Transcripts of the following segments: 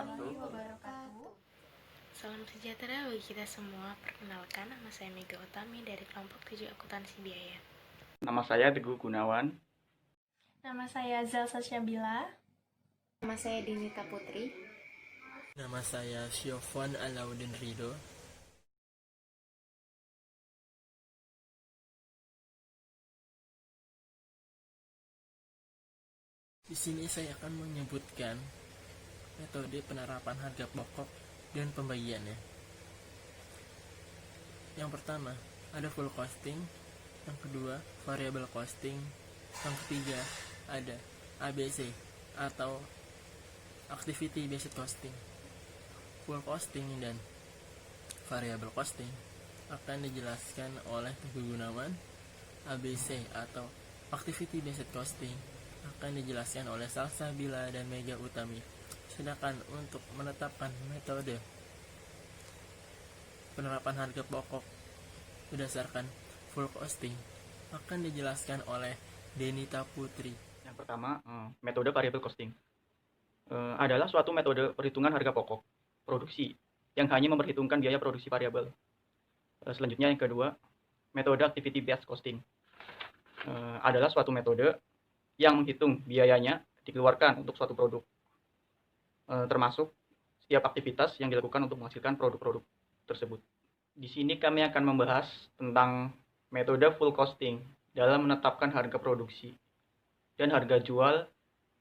warahmatullahi wabarakatuh. Salam sejahtera bagi kita semua. Perkenalkan, nama saya Mega Utami dari kelompok 7 Akuntansi Biaya. Nama saya Teguh Gunawan. Nama saya Zelsa Syabila. Nama saya Dinita Putri. Nama saya Syofwan Alauddin Rido. Di sini saya akan menyebutkan metode penerapan harga pokok dan pembagiannya. Yang pertama, ada full costing. Yang kedua, variable costing. Yang ketiga, ada ABC atau activity based costing. Full costing dan variable costing akan dijelaskan oleh Teguh Gunawan. ABC atau activity based costing akan dijelaskan oleh Salsabila dan Mega Utami. Sedangkan untuk menetapkan metode penerapan harga pokok berdasarkan full costing akan dijelaskan oleh Denita Putri. Yang pertama, metode variable costing adalah suatu metode perhitungan harga pokok produksi yang hanya memperhitungkan biaya produksi variabel. Selanjutnya yang kedua, metode activity based costing adalah suatu metode yang menghitung biayanya dikeluarkan untuk suatu produk, termasuk setiap aktivitas yang dilakukan untuk menghasilkan produk-produk tersebut. Di sini kami akan membahas tentang metode full costing dalam menetapkan harga produksi dan harga jual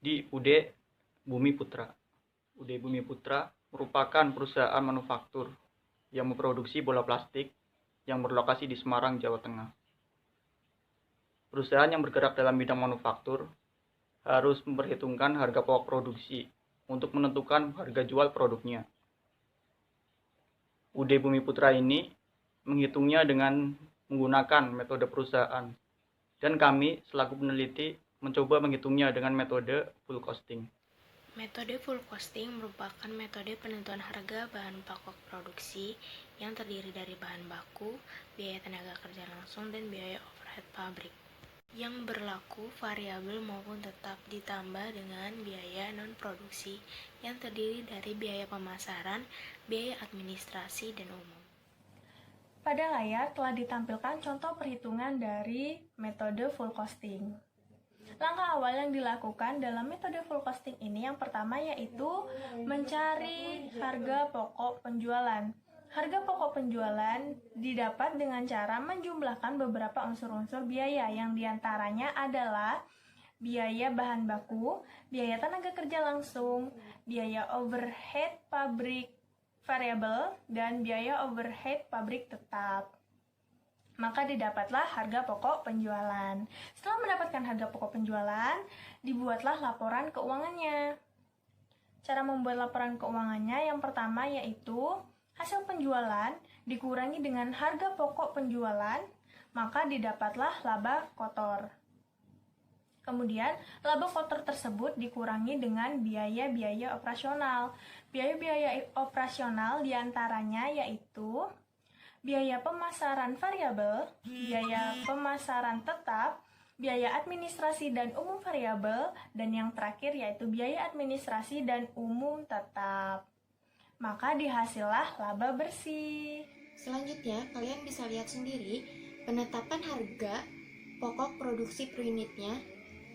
di UD Bumi Putra. UD Bumi Putra merupakan perusahaan manufaktur yang memproduksi bola plastik yang berlokasi di Semarang, Jawa Tengah. Perusahaan yang bergerak dalam bidang manufaktur harus memperhitungkan harga pokok produksi untuk menentukan harga jual produknya. UD Bumi Putra ini menghitungnya dengan menggunakan metode perusahaan, dan kami selaku peneliti mencoba menghitungnya dengan metode full costing. Metode full costing merupakan metode penentuan harga bahan pokok produksi yang terdiri dari bahan baku, biaya tenaga kerja langsung, dan biaya overhead pabrik, yang berlaku variabel maupun tetap, ditambah dengan biaya non-produksi yang terdiri dari biaya pemasaran, biaya administrasi, dan umum. Pada layar telah ditampilkan contoh perhitungan dari metode full costing. Langkah awal yang dilakukan dalam metode full costing ini yang pertama yaitu mencari harga pokok penjualan. Harga pokok penjualan didapat dengan cara menjumlahkan beberapa unsur-unsur biaya yang diantaranya adalah biaya bahan baku, biaya tenaga kerja langsung, biaya overhead pabrik variabel, dan biaya overhead pabrik tetap. Maka didapatlah harga pokok penjualan. Setelah mendapatkan harga pokok penjualan, dibuatlah laporan keuangannya. Cara membuat laporan keuangannya yang pertama yaitu hasil penjualan dikurangi dengan harga pokok penjualan, maka didapatlah laba kotor. Kemudian, laba kotor tersebut dikurangi dengan biaya-biaya operasional. Biaya-biaya operasional diantaranya yaitu biaya pemasaran variabel, biaya pemasaran tetap, biaya administrasi dan umum variabel, dan yang terakhir yaitu biaya administrasi dan umum tetap. Maka dihasillah laba bersih. Selanjutnya, kalian bisa lihat sendiri penetapan harga pokok produksi per unitnya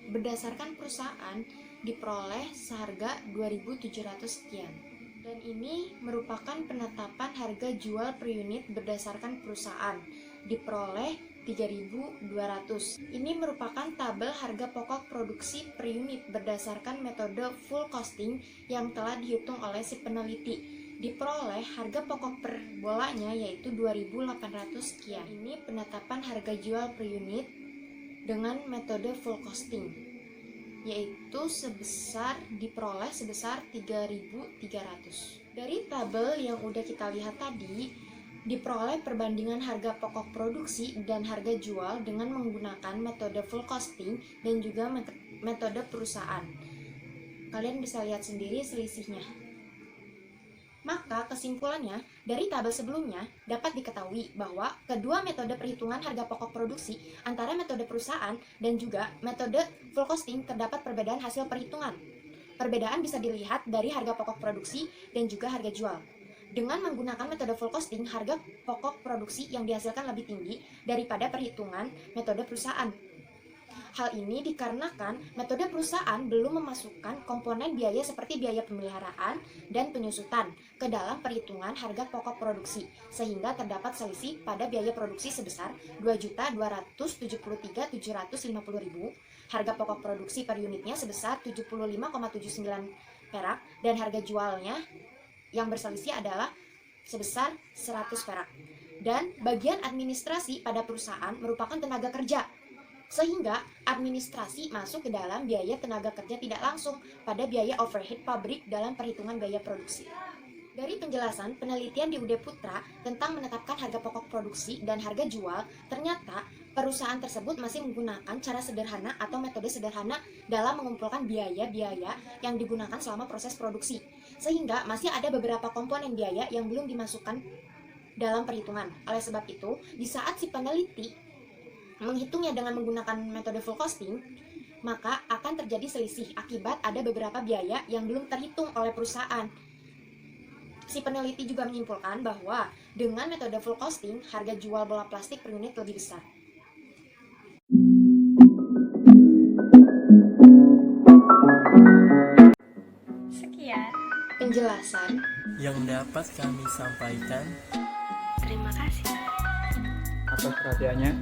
berdasarkan perusahaan diperoleh seharga 2.700 sekian. Dan ini merupakan penetapan harga jual per unit berdasarkan perusahaan diperoleh 3.200. Ini merupakan tabel harga pokok produksi per unit berdasarkan metode full costing yang telah dihitung oleh si peneliti. Diperoleh harga pokok per bolanya yaitu 2.800 sekian. Ini penetapan harga jual per unit dengan metode full costing, yaitu diperoleh sebesar 3.300. Dari tabel yang udah kita lihat tadi, diperoleh perbandingan harga pokok produksi dan harga jual dengan menggunakan metode full costing dan juga metode perusahaan. Kalian bisa lihat sendiri selisihnya. Maka kesimpulannya, dari tabel sebelumnya dapat diketahui bahwa kedua metode perhitungan harga pokok produksi antara metode perusahaan dan juga metode full costing terdapat perbedaan hasil perhitungan. Perbedaan bisa dilihat dari harga pokok produksi dan juga harga jual. Dengan menggunakan metode full costing, harga pokok produksi yang dihasilkan lebih tinggi daripada perhitungan metode perusahaan. Hal ini dikarenakan metode perusahaan belum memasukkan komponen biaya seperti biaya pemeliharaan dan penyusutan ke dalam perhitungan harga pokok produksi, sehingga terdapat selisih pada biaya produksi sebesar Rp2.273.750.000, harga pokok produksi per unitnya sebesar 75,79 perak, dan harga jualnya yang berselisih adalah sebesar 100 perak. Dan bagian administrasi pada perusahaan merupakan tenaga kerja, sehingga administrasi masuk ke dalam biaya tenaga kerja tidak langsung pada biaya overhead pabrik dalam perhitungan biaya produksi. Dari penjelasan penelitian di UD Putra tentang menetapkan harga pokok produksi dan harga jual, ternyata perusahaan tersebut masih menggunakan cara sederhana atau metode sederhana dalam mengumpulkan biaya-biaya yang digunakan selama proses produksi, sehingga masih ada beberapa komponen biaya yang belum dimasukkan dalam perhitungan. Oleh sebab itu, di saat si peneliti menghitungnya dengan menggunakan metode full costing, maka akan terjadi selisih akibat ada beberapa biaya yang belum terhitung oleh perusahaan. Si peneliti juga menyimpulkan bahwa dengan metode full costing, harga jual bola plastik per unit lebih besar. Sekian. Penjelasan yang dapat kami sampaikan. Terima kasih. Atas perhatiannya.